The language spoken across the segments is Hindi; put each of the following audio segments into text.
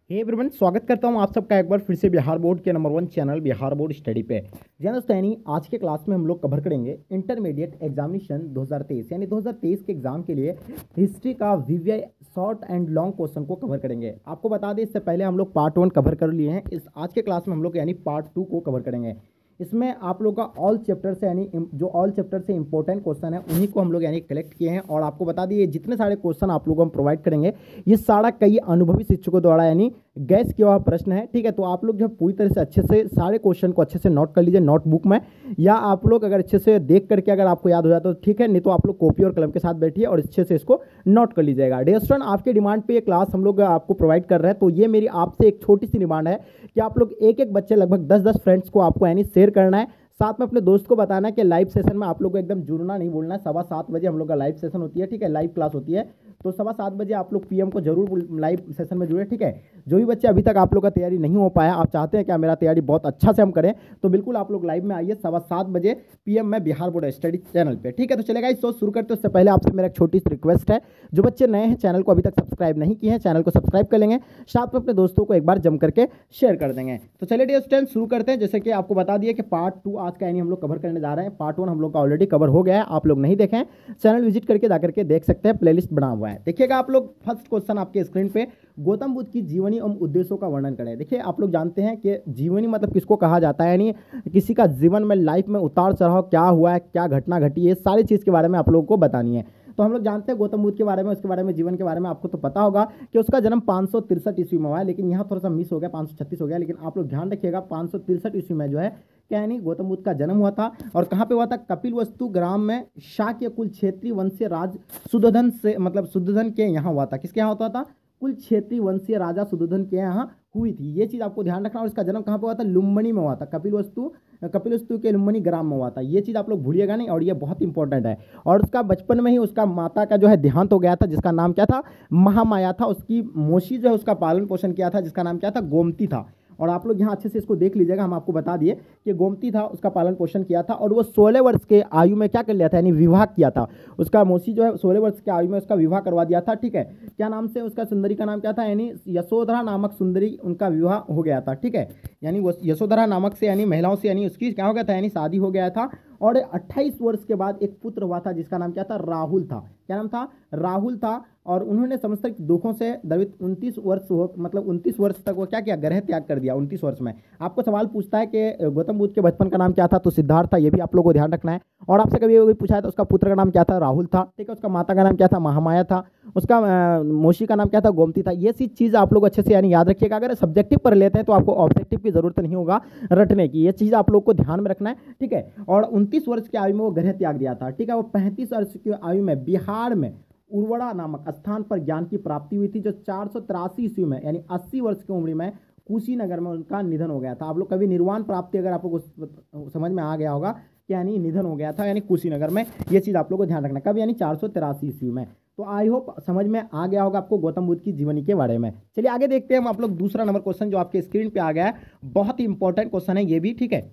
हे एवरीवन, स्वागत करता हूं आप सबका एक बार फिर से बिहार बोर्ड के number 1 channel Bihar board study पे। जी दोस्तों, यानी आज के क्लास में हम लोग कवर करेंगे इंटरमीडिएट एग्जामिनेशन 2023 यानी 2023 के एग्जाम के लिए हिस्ट्री का VVI short and long question को कवर करेंगे। आपको बता दें, इससे पहले हम लोग पार्ट 1 कवर कर लिए हैं। इस आज के क्लास में हम लोग यानी पार्ट 2 को कवर करेंगे। इसमें आप लोग का ऑल चैप्टर से यानी जो ऑल चैप्टर से इंपॉर्टेंट क्वेश्चन है उन्हीं को हम लोग यानी कलेक्ट किए हैं। और आपको बता दिए, जितने सारे क्वेश्चन आप लोगों को हम प्रोवाइड करेंगे ये सारा कई अनुभवी शिक्षकों द्वारा यानी गैस किया हुआ प्रश्न है। ठीक है, तो आप लोग जो पूरी तरह से अच्छे से सारे क्वेश्चन को अच्छे से नोट कर लीजिए नोटबुक में, या आप लोग अगर अच्छे से देख करके अगर आपको याद हो जाए तो ठीक है, नहीं तो आप लोग कॉपी और कलम के साथ बैठिए और अच्छे से इसको नोट कर लीजिएगा। डियर स्टूडेंट, आपके डिमांड पे ये क्लास हम लोग आपको प्रोवाइड कर रहे हैं, तो ये मेरी आपसे एक छोटी सी डिमांड है कि आप लोग एक एक बच्चे लगभग 10-10 फ्रेंड्स को आपको यानी शेयर करना है। साथ में अपने दोस्त को बताना है कि लाइव सेशन में आप लोग को एकदम जुड़ना नहीं भूलना है। 7:15 बजे हम लोग का लाइव सेशन होती है। ठीक है, लाइव क्लास होती है, तो 7:15 बजे आप लोग पीएम को जरूर लाइव सेशन में जुड़े। ठीक है, जो भी बच्चे अभी तक आप लोग का तैयारी नहीं हो पाया, आप चाहते हैं कि मेरा तैयारी बहुत अच्छा से हम करें, तो बिल्कुल आप लोग लाइव में आइए 7:15 बजे पीएम में बिहार बोर्ड स्टडी चैनल पे। ठीक है, तो चलेगा। इस शुरू करते उससे पहले आपसे मेरा एक छोटी सी रिक्वेस्ट है, जो बच्चे नए हैं चैनल को अभी तक सब्सक्राइब नहीं किए हैं, चैनल को सब्सक्राइब कर लेंगे, साथ में अपने दोस्तों को एक बार जम करके शेयर कर देंगे। तो चलिए डियर स्टूडेंट, शुरू करते हैं। जैसे कि आपको बता दिया कि पार्ट 2 आज का यानी हम लोग कवर करने जा रहे हैं। पार्ट 1 हम लोग का ऑलरेडी कवर हो गया है, आप लोग नहीं देखें चैनल विजिट करके जाकर के देख सकते हैं, प्लेलिस्ट बना हुआ है। देखिएगा आप लोग, फर्स्ट क्वेश्चन आपके स्क्रीन पे, गौतम बुद्ध की जीवनी एवं उद्देश्यों का वर्णन करें। देखिए, आप लोग जानते हैं कि जीवनी मतलब किसको कहा जाता है, यानी किसी का जीवन में लाइफ में उतार चढ़ाव क्या हुआ है, क्या घटना घटी है, सारी चीज़ के बारे में आप लोगों को बतानी है। तो हम लोग जानते हैं गौतम बुद्ध के बारे में, उसके बारे में, जीवन के बारे में आपको तो पता होगा कि उसका जन्म 563 ईस्वी में हुआ है, लेकिन यहाँ थोड़ा सा मिस हो गया, 536 हो गया। लेकिन आप लोग ध्यान रखिएगा 563 ईस्वी में जो है क्या यानी गौतम बुद्ध का जन्म हुआ था। और कहाँ पे हुआ था? कपिलवस्तु ग्राम में शाक्य कुल क्षेत्रीय वंशीय राज शुद्धोधन से, मतलब शुद्धोधन के यहाँ हुआ था। किसके यहाँ होता था? कुल क्षेत्रीय वंशीय राजा शुद्धोधन के यहाँ हुई थी। ये चीज़ आपको ध्यान रखना। और इसका जन्म कहाँ पे हुआ था? लुम्बिनी में हुआ था। कपिलवस्तु के लुम्बिनी ग्राम में हुआ था। ये चीज़ आप लोग भूलिएगा नहीं, और ये बहुत इंपॉर्टेंट है। और उसका बचपन में ही उसका माता का जो है देहांत हो गया था, जिसका नाम क्या था? महामाया था। उसकी मौसी जो है उसका पालन पोषण किया था, जिसका नाम क्या था? गोमती था। और आप लोग यहाँ अच्छे से इसको देख लीजिएगा, हम आपको बता दिए कि गोमती था, उसका पालन पोषण किया था। और वो 16 वर्ष के आयु में क्या कर लिया था, यानी विवाह किया था। उसका मौसी जो है 16 वर्ष के आयु में उसका विवाह करवा दिया था। ठीक है, क्या नाम से? उसका सुंदरी का नाम क्या था? यानी यशोधरा नामक सुंदरी उनका विवाह हो गया था। ठीक है, यानी वो यशोधरा नामक से यानी महिलाओं से यानी उसकी क्या हो गया था, यानी शादी हो गया था। और 28 वर्ष के बाद एक पुत्र हुआ था, जिसका नाम क्या था? राहुल था। क्या नाम था? राहुल था। और उन्होंने समस्त दुखों से द्रवित 29 वर्ष हो, मतलब 29 वर्ष तक वो क्या किया? ग्रह त्याग कर दिया 29 वर्ष में। आपको सवाल पूछता है कि गौतम बुद्ध के बचपन का नाम क्या था, तो सिद्धार्थ था। ये भी आप लोगों को ध्यान रखना है। और आपसे कभी पूछा है तो उसका पुत्र का नाम क्या था? राहुल था। ठीक है, उसका माता का नाम क्या था? महामाया था। उसका मौसी का नाम क्या था? गोमती था। ये सी चीज़ आप लोग अच्छे से यानी याद रखिएगा। अगर सब्जेक्टिव पर लेते हैं तो आपको ऑब्जेक्टिव की जरूरत नहीं होगा रटने की। ये चीज़ आप लोग को ध्यान में रखना है। ठीक है, और 29 वर्ष की आयु में वो ग्रह त्याग दिया था। ठीक है, वो 35 वर्ष की आयु में बिहार में उर्वरा नामक स्थान पर ज्ञान की प्राप्ति हुई थी, जो 483 ईस्वी में यानी 80 वर्ष की उम्र में कुशीनगर में उनका निधन हो गया था। आप लोग कभी निर्वाण प्राप्ति अगर आपको समझ में आ गया होगा कि यानी निधन हो गया था यानी कुशीनगर में, ये चीज़ आप लोग को ध्यान रखना। कब? यानी 483 ईस्वी में। तो आई होप समझ में आ गया होगा आपको गौतम बुद्ध की जीवनी के बारे में। चलिए आगे देखते हैं हम। आप लोग दूसरा नंबर क्वेश्चन जो आपके स्क्रीन पे आ गया है, बहुत ही इंपॉर्टेंट क्वेश्चन है ये भी। ठीक है,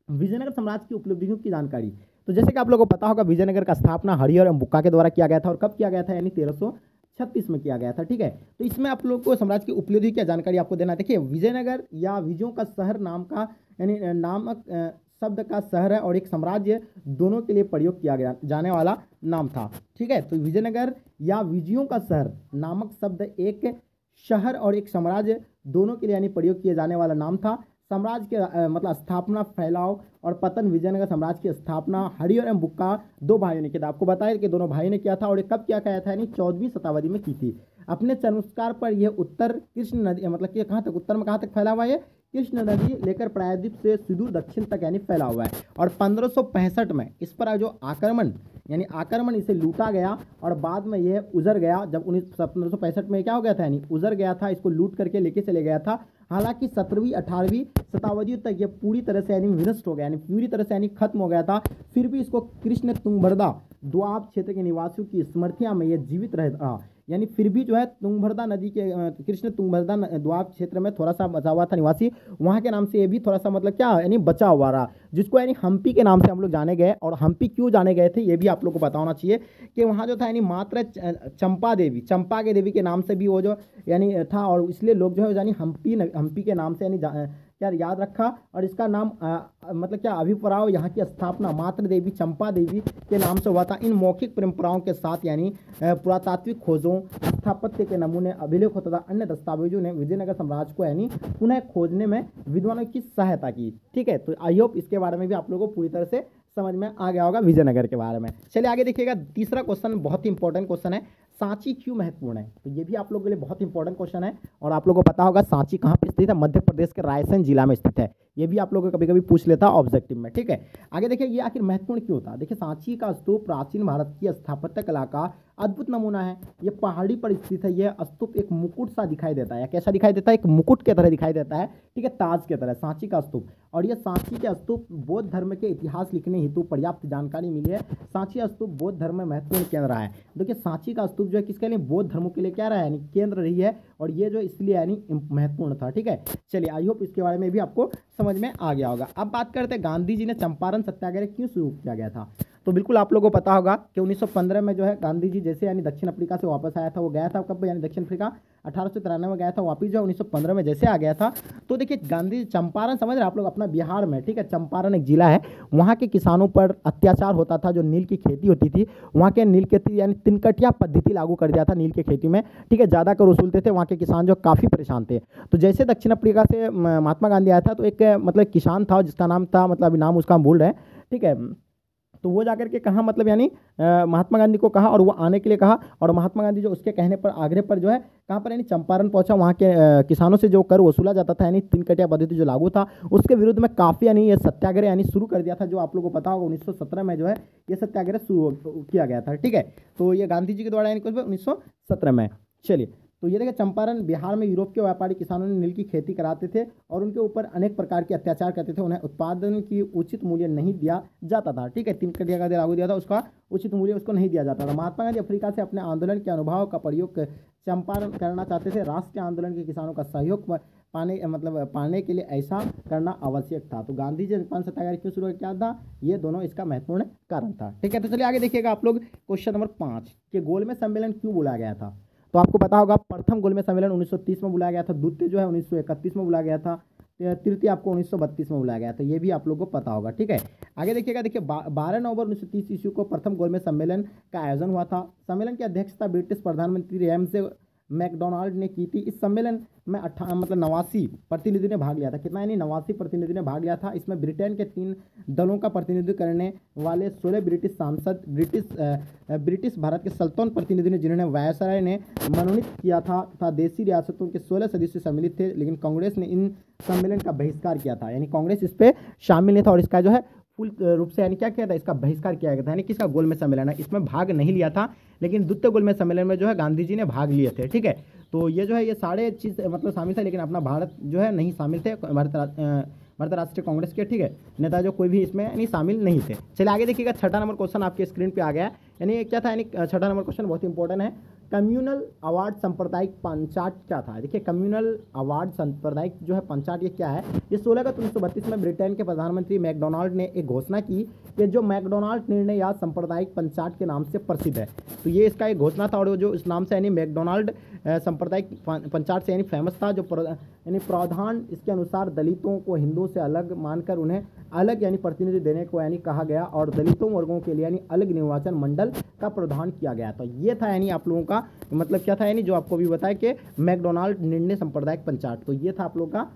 विजयनगर साम्राज्य की उपलब्धियों की जानकारी। तो जैसे कि आप लोगों को पता होगा, विजयनगर का स्थापना हरिहर एवं बुक्का के द्वारा किया गया था। और कब किया गया था? यानी 1336 में किया गया था। ठीक है, तो इसमें आप लोग को साम्राज्य की उपलब्धि की जानकारी आपको देना। देखिए, विजयनगर या विजयों का शहर नाम का यानी नामक शब्द का शहर है और एक साम्राज्य, दोनों के लिए प्रयोग किया गया जाने वाला नाम था। ठीक है, तो विजयनगर या विजयों का शहर नामक शब्द एक शहर और एक साम्राज्य दोनों के लिए यानी प्रयोग किए जाने वाला नाम था। साम्राज्य के मतलब स्थापना, फैलाव और पतन, विजयनगर साम्राज्य की स्थापना हरिहर एवं बुक्का दो भाइयों ने किया था। आपको बताया कि दोनों भाइयों ने किया था। और ये कब किया गया था? यानी 14वीं शताब्दी में की थी। अपने चमत्कार पर यह उत्तर कृष्ण नदी, मतलब कि कहाँ तक उत्तर में कहाँ तक फैला हुआ है? कृष्ण नदी लेकर प्रायद्वीप से सुदूर दक्षिण तक यानी फैला हुआ है। और 1565 में इस पर जो आक्रमण इसे लूटा गया और बाद में यह उजर गया। जब 1565 में क्या हो गया था? यानी उजर गया था, इसको लूट करके लेके चले गया था। हालांकि 17वीं 18वीं शताब्दियों तक ये पूरी तरह से यानी विनष्ट हो गया, यानी पूरी तरह से यानी खत्म हो गया था। फिर भी इसको कृष्ण तुंगबरदा द्वाब क्षेत्र के निवासियों की स्मृतियां में ये जीवित रहा। यानी फिर भी जो है तुंगभद्रा नदी के कृष्ण तुंगभद्रा द्वाब क्षेत्र में थोड़ा सा बचा हुआ था निवासी, वहाँ के नाम से ये भी थोड़ा सा मतलब क्या यानी बचा हुआ रहा, जिसको यानी हम्पी के नाम से हम लोग जाने गए। और हम्पी क्यों जाने गए थे ये भी आप लोग को पता होना चाहिए कि वहाँ जो था यानी मात्र चंपा देवी, चंपा के देवी के नाम से भी वो जो यानी था, और इसलिए लोग जो है यानी हम्पी के नाम से यानी क्या याद रखा। और इसका नाम मतलब क्या अभिप्राय यहाँ की स्थापना मात्र देवी चंपा देवी के नाम से हुआ था। इन मौखिक परंपराओं के साथ यानी पुरातात्विक खोजों, स्थापत्य के नमूने, अभिलेखों तथा अन्य दस्तावेजों ने विजयनगर साम्राज्य को यानी पुनः खोजने में विद्वानों की सहायता की। ठीक है, तो आई होप इसके बारे में भी आप लोगों को पूरी तरह से समझ में आ गया होगा विजयनगर के बारे में। चलिए आगे देखिएगा, तीसरा क्वेश्चन बहुत ही इंपॉर्टेंट क्वेश्चन है, सांची क्यों महत्वपूर्ण है। तो ये भी आप लोगों के लिए बहुत इंपॉर्टेंट क्वेश्चन है, और आप लोगों को पता होगा सांची कहाँ पर स्थित है, मध्य प्रदेश के रायसेन जिला में स्थित है। ये भी आप लोगों को कभी कभी पूछ लेता ऑब्जेक्टिव में। ठीक है, आगे देखिए ये आखिर महत्वपूर्ण क्यों था। देखिए सांची का स्तूप प्राचीन भारत की स्थापत्य कला का अद्भुत नमूना है। ये पहाड़ी पर स्थित है। यह स्तूप एक मुकुट सा दिखाई देता है। कैसा दिखाई देता है? एक मुकुट की तरह दिखाई देता है। ठीक है, ताज की तरह सांची का स्तूप। और यह सांची के स्तूप बौद्ध धर्म के इतिहास लिखने हेतु पर्याप्त जानकारी मिली है। सांची स्तूप बौद्ध धर्म में महत्वपूर्ण केंद्र रहा है। देखिए सांची का स्तूप जो है किसके लिए? बौद्ध धर्मों के लिए क्या रहा है, यानी केंद्र रही है, और ये जो इसलिए यानी महत्वपूर्ण था। ठीक है, चलिए आई होप इसके बारे में भी आपको समझ में आ गया होगा। अब बात करते हैं गांधी जी ने चंपारण सत्याग्रह क्यों शुरू किया गया था। तो बिल्कुल आप लोगों को पता होगा कि 1915 में जो है गांधी जी जैसे यानी दक्षिण अफ्रीका से वापस आया था। वो गया था कब, यानी दक्षिण अफ्रीका 1893 में गया था, वापस जो है 1915 में जैसे आ गया था। तो देखिए गांधी जी चंपारण समझ रहे आप लोग, अपना बिहार में। ठीक है, चंपारण एक जिला है, वहाँ के किसानों पर अत्याचार होता था। जो नील की खेती होती थी, वहाँ के नील खेती यानी तिनकटिया पद्धति लागू कर दिया था नील की खेती में। ठीक है, ज़्यादा कर वसूलते थे, वहाँ के किसान जो काफ़ी परेशान थे। तो जैसे दक्षिण अफ्रीका से महात्मा गांधी आया था, तो एक मतलब किसान था जिसका नाम था, मतलब अभी नाम उसका हम भूल रहे हैं। ठीक है, तो वो जाकर के कहा, मतलब यानी महात्मा गांधी को कहा, और वो आने के लिए कहा, और महात्मा गांधी जो उसके कहने पर आग्रह पर जो है कहाँ पर यानी चंपारण पहुंचा। वहाँ के किसानों से जो कर वसूला जाता था यानी तिनकटिया पद्धति जो लागू था, उसके विरुद्ध में काफ़ी यानी ये सत्याग्रह यानी शुरू कर दिया था। जो आप लोगों को पता होगा 1917 में जो है ये सत्याग्रह शुरू किया गया था। ठीक है, तो ये गांधी जी के द्वारा यानी 1917 में। चलिए, तो ये देखिए चंपारण बिहार में यूरोप के व्यापारी किसानों ने नील की खेती कराते थे, और उनके ऊपर अनेक प्रकार के अत्याचार करते थे। उन्हें उत्पादन की उचित मूल्य नहीं दिया जाता था। ठीक है, तिनकटिया का लागू दिया था, उसका उचित मूल्य उसको नहीं दिया जाता था। महात्मा गांधी अफ्रीका से अपने आंदोलन के अनुभव का प्रयोग चंपारण करना चाहते थे। राष्ट्रीय आंदोलन के किसानों का सहयोग पाने के लिए ऐसा करना आवश्यक था। तो गांधी जी चंपारण सत्याग्रह क्यों शुरू किया था, ये दोनों इसका महत्वपूर्ण कारण था। ठीक है, तो चलिए आगे देखिएगा आप लोग क्वेश्चन नंबर 5 कि गोलमेज सम्मेलन क्यों बुलाया गया था। तो आपको पता होगा प्रथम गोलमेज सम्मेलन 1930 में बुलाया गया था, द्वितीय जो है 1931 में बुलाया गया था, तृतीय आपको 1932 में बुलाया गया था। ये भी आप लोगों को पता होगा। ठीक है, आगे देखिएगा, देखिए 12 नवंबर 1930 ईस्वी को प्रथम गोलमेज सम्मेलन का आयोजन हुआ था। सम्मेलन की अध्यक्षता ब्रिटिश प्रधानमंत्री रेमसे मैकडोनाल्ड ने की थी। इस सम्मेलन में 89 प्रतिनिधियों ने भाग लिया था। कितना यानी 89 प्रतिनिधियों ने भाग लिया था। इसमें ब्रिटेन के 3 दलों का प्रतिनिधित्व करने वाले 16 ब्रिटिश सांसद, ब्रिटिश भारत के सल्तनत प्रतिनिधि ने, जिन्होंने वायसराय ने मनोनीत किया था, तथा देशी रियासतों के 16 सदस्य सम्मिलित थे। लेकिन कांग्रेस ने इन सम्मेलन का बहिष्कार किया था, यानी कांग्रेस इस पर शामिल नहीं था, और इसका जो है फुल रूप से यानी क्या किया था, इसका बहिष्कार किया गया था। यानी किसका गोलमेज सम्मेलन है, इसमें भाग नहीं लिया था, लेकिन द्वितीय गोलमेज सम्मेलन में जो है गांधी जी ने भाग लिए थे। ठीक है, तो ये जो है ये सारे चीज़ मतलब शामिल थे, लेकिन अपना भारत जो है नहीं शामिल थे, भारत राष्ट्रीय कांग्रेस के। ठीक है, नेता जो कोई भी इसमें यानी शामिल नहीं थे। चलिए आगे देखिएगा, छठा नंबर क्वेश्चन आपके स्क्रीन पे आ गया। यानी क्या था, यानी छठा नंबर क्वेश्चन बहुत इंपॉर्टेंट है। कम्युनल अवार्ड सांप्रदायिक पंचाट क्या था। देखिए कम्युनल अवार्ड सांप्रदायिक जो है पंचाट, ये क्या है। ये 16 अगस्त 1932 में ब्रिटेन के प्रधानमंत्री मैकडोनाल्ड ने एक घोषणा की कि जो मैकडोनाल्ड निर्णय या सांप्रदायिक पंचाट के नाम से प्रसिद्ध है। तो ये इसका एक घोषणा था, और जो इस नाम से यानी मैकडोनाल्ड सांप्रदायिक पंचाट से यानी फेमस था। जो यानी प्रावधान इसके अनुसार दलितों को हिंदुओं से अलग मानकर उन्हें अलग यानी प्रतिनिधि देने को यानी कहा गया, और दलितों वर्गों के लिए यानी अलग निर्वाचन मंडल का प्रावधान किया गया। तो ये था यानी आप लोगों का मतलब क्या था, यानी जो आपको भी बताया कि मैकडोनाल्ड निर्णय सांप्रदायिक पंचाट। तो ये था आप लोगों का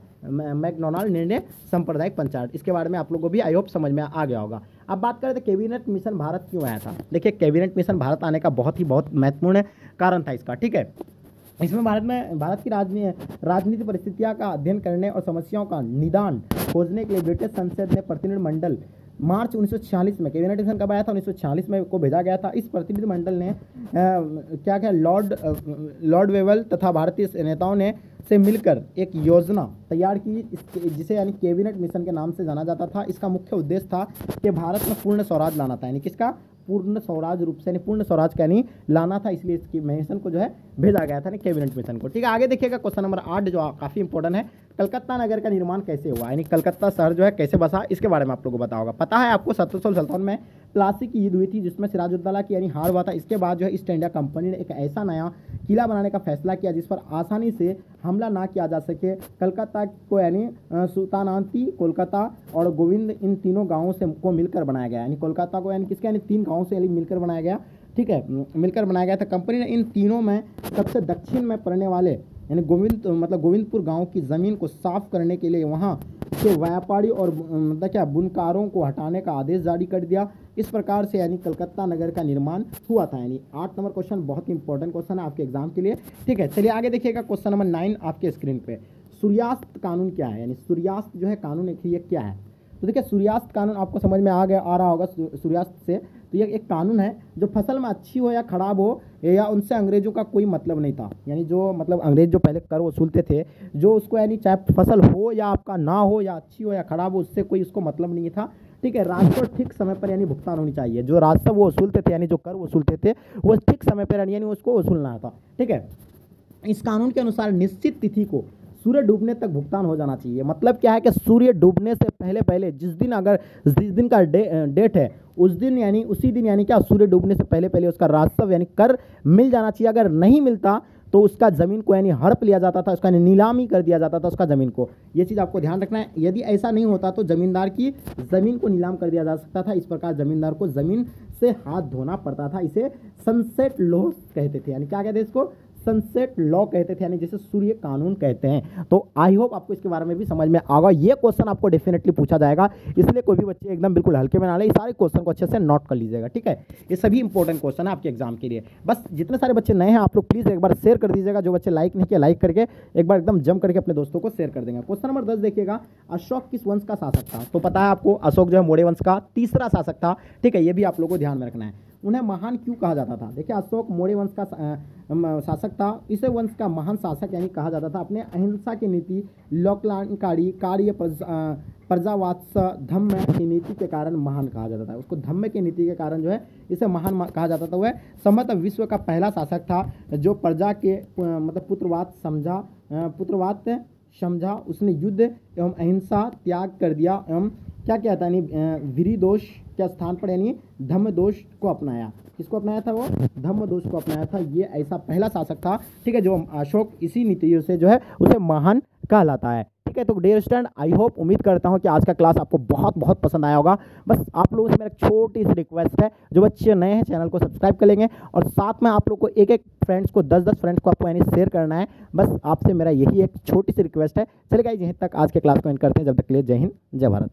मैकडोनाल्ड निर्णय सांप्रदायिक पंचाट। इसके बारे में आप लोगों को भी आई होप समझ में आ गया होगा। अब बात करें तो कैबिनेट मिशन भारत क्यों आया था। देखिए कैबिनेट मिशन भारत आने का बहुत महत्वपूर्ण कारण था इसका। ठीक है, इसमें भारत की राजनीति परिस्थितियां का अध्ययन करने और समस्याओं का निदान खोजने के लिए ब्रिटिश संसद ने प्रतिनिधि मंडल मार्च 1946 में, कैबिनेट मिशन कब आया था 1946 में को भेजा गया था। इस प्रतिनिधि मंडल ने क्या लॉर्ड वेवल तथा भारतीय नेताओं ने से मिलकर एक योजना तैयार की, जिसे यानी कैबिनेट मिशन के नाम से जाना जाता था। इसका मुख्य उद्देश्य था कि भारत में पूर्ण स्वराज लाना था, यानी किसका, पूर्ण स्वराज रूप से, यानी पूर्ण स्वराज का यानी लाना था, इसलिए इसकी मिशन को जो है भेजा गया था, यानी कैबिनेट मिशन को। ठीक है, आगे देखिएगा क्वेश्चन नंबर 8 जो काफी इंपॉर्टेंट है, कलकत्ता नगर का निर्माण कैसे हुआ, यानी कलकत्ता शहर जो है कैसे बसा, इसके बारे में आप लोगों को पता होगा। पता है आपको 1757 में प्लासी की युद्ध हुई थी, जिसमें सिराजुद्दौला की यानी हार हुआ था। इसके बाद जो है ईस्ट इंडिया कंपनी ने एक ऐसा नया किला बनाने का फैसला किया जिस पर आसानी से हमला ना किया जा सके। कलकत्ता को यानी सुल्तानाती, कोलकाता और गोविंद, इन तीनों गांवों से को मिलकर बनाया गया, यानी कोलकाता को यानी किसके, यानी 3 गांवों से मिलकर बनाया गया। ठीक है, मिलकर बनाया गया था। कंपनी ने इन तीनों में सबसे दक्षिण में पड़ने वाले यानी गोविंदपुर गांव की ज़मीन को साफ करने के लिए वहां के व्यापारी और बुनकारों को हटाने का आदेश जारी कर दिया। इस प्रकार से यानी कलकत्ता नगर का निर्माण हुआ था। यानी 8 नंबर क्वेश्चन बहुत ही इंपॉर्टेंट क्वेश्चन है आपके एग्जाम के लिए। ठीक है, चलिए आगे देखिएगा क्वेश्चन नंबर 9 आपके स्क्रीन पे। सूर्यास्त कानून क्या है, यानी सूर्यास्त जो है कानून ये क्या है। तो देखिए सूर्यास्त कानून आपको समझ में आ रहा होगा सूर्यास्त से। तो ये एक कानून है जो फसल में अच्छी हो या खराब हो, या उनसे अंग्रेजों का कोई मतलब नहीं था। यानी जो मतलब अंग्रेज जो पहले कर वसूलते थे, जो उसको यानी चाहे फसल हो या आपका ना हो, या अच्छी हो या खराब हो, उससे कोई उसको मतलब नहीं था। ठीक है, राजस्व ठीक समय पर यानी भुगतान होनी चाहिए। जो राजस्व वो वसूलते थे यानी जो कर वसूलते थे वो ठीक समय पर यानी उसको वसूलना था। ठीक है, इस कानून के अनुसार निश्चित तिथि को सूर्य डूबने तक भुगतान हो जाना चाहिए। मतलब क्या है कि सूर्य डूबने से पहले जिस दिन का डेट है उस दिन यानी उसी दिन यानी क्या, सूर्य डूबने से पहले उसका राजस्व यानी कर मिल जाना चाहिए। अगर नहीं मिलता तो उसका ज़मीन को यानी हड़प लिया जाता था, उसका नीलामी कर दिया जाता था उसका ज़मीन को। ये चीज़ आपको ध्यान रखना है। यदि ऐसा नहीं होता तो ज़मींदार की ज़मीन को नीलाम कर दिया जा सकता था। इस प्रकार ज़मींदार को ज़मीन से हाथ धोना पड़ता था। इसे सनसेट लॉ कहते थे, यानी क्या कहते हैं इसको, सनसेट लॉ कहते थे, यानी जैसे सूर्य कानून कहते हैं। तो आई होप आपको इसके बारे में भी समझ में आएगा। ये क्वेश्चन आपको डेफिनेटली पूछा जाएगा, इसलिए कोई भी बच्चे एकदम बिल्कुल हल्के में ना ले, इस सारे क्वेश्चन को अच्छे से नोट कर लीजिएगा। ठीक है, ये सभी इंपॉर्टेंट क्वेश्चन है आपके एग्जाम के लिए। बस जितने सारे बच्चे नए हैं आप लोग प्लीज़ एक बार शेयर कर दीजिएगा। जो बच्चे लाइक नहीं किया लाइक करके एक बार एकदम जम करके अपने दोस्तों को शेयर कर देंगे। क्वेश्चन नंबर 10 देखिएगा, अशोक किस वंश का शासक था। तो पता है आपको अशोक जो है मौर्य वंश का तीसरा शासक था। ठीक है, ये भी आप लोगों को ध्यान में रखना है। उन्हें महान क्यों कहा जाता था। देखिए अशोक मौर्य वंश का शासक था। इसे वंश का महान शासक यानी कहा जाता था। अपने अहिंसा की नीति, लोकलाणकारी कार्य, प्रजावाद, धम्म की नीति के कारण महान कहा जाता था। उसको धम्म की नीति के कारण जो है इसे महान कहा जाता था। वह संभवतः विश्व का पहला शासक था जो प्रजा के पुत्रवाद समझा। उसने युद्ध एवं अहिंसा त्याग कर दिया एवं क्या कहता है यानी वीरदोष के स्थान पर यानी धम्मदोष को अपनाया। किसको अपनाया था, वो धम्मदोष को अपनाया था। ये ऐसा पहला शासक था। ठीक है, जो अशोक इसी नीतियों से जो है उसे महान कहलाता है। ठीक है, तो डियर स्टूडेंट आई होप उम्मीद करता हूं कि आज का क्लास आपको बहुत बहुत पसंद आया होगा। बस आप लोगों से मेरा छोटी सी रिक्वेस्ट है, जो बच्चे नए हैं चैनल को सब्सक्राइब कर लेंगे और साथ में आप लोग को एक फ्रेंड्स को 10 फ्रेंड्स को आपको यानी शेयर करना है। बस आपसे मेरा यही एक छोटी सी रिक्वेस्ट है। चलिए गाइस, यहीं तक आज के क्लास को एंड करते हैं। जब तक के लिए जय हिंद, जय भारत।